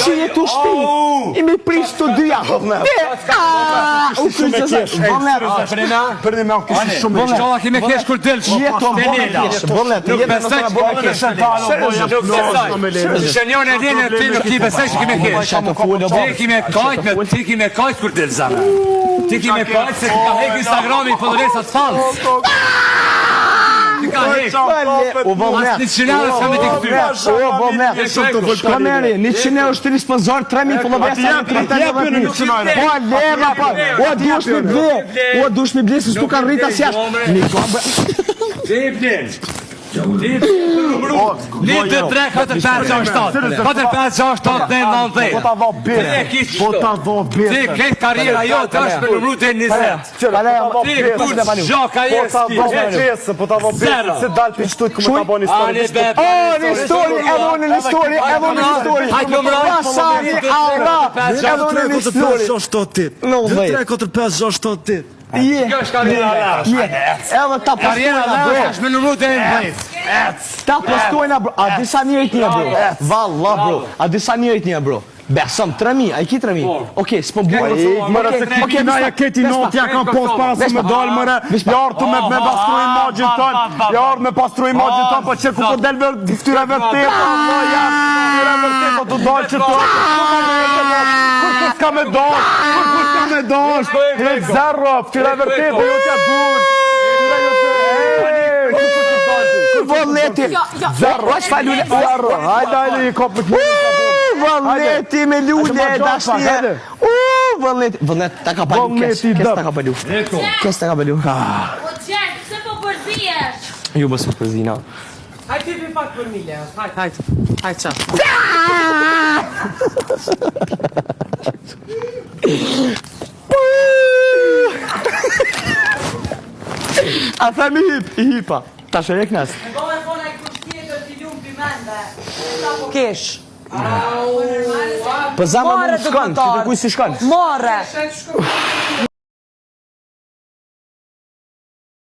që jetu shpi, I me prish të dyja. U kryqë të vëllet. Përni me kështë shumë me Shola kime kesh kur delsh. Jeton vëllet, jeton nësë në bëllë kesh. Shënjon e dine ti nuk ti besoj që kime kesh. Ti kime kajt kur del zame. Ti kime kajt se ka hek Instagrami për dhesat falës. Ti ka hek. O vëllet. Asë 100 euro s'ka me ti këtyre. O vëllet. Kameri, 100 euro është të sponsor 3.000 followers. Po, leva, po. O, dush me ble, se s'tu kanë rrita s'jasht. Ti blen. 1, 2, 3, 4, 5, 6, 7 4, 5, 6, 7, 8, 9, 10 Po ta vo Ti këtë karriera jo të është për numru të 20 Ti kur gjo karriera s'ki Po ta vo bërë Se dalë për qëtujt këmë ta bo një story Një story, edhe në story Hajtë numra Pasari Ara Edhe në story 3, 4, 5, 6, 7, 8 Kjo është karriera Edhe ta Karriera postojna dhe është me numru të 20 Ta postojna bro A disa njerit një bro Valla bro A disa njerit një bro Besëm 3.000 A I ki 3.000 Oke s'po bujë Mërë se këti na e këti not Ja kam post para se me dalë mërë Jarë të me pastru imagin tën Jarë me pastru imagin tën Po që ku po del ftyra vërtet Ftyra vërtet Po të dalë që të Kur s'ka me dalë Kur s'ka me dalë Zero Ftyra vërtet Po jo t'ja bunë Vëlleti Zero Hajde I kopë Vëlleti me lude Dashnje Vëllet Ta ka palu Kes ta ka palu Kes ta ka palu O Gjerë, se po përzijesh? Ju bësë përzina Hajtë ti për pak për mile, hajtë qa. A themi I hipa Ta shërek nas E bove fona I kush tjetër t'i lumë pimende. Kesh. Për zama më shkon Që të kuj si shkon More.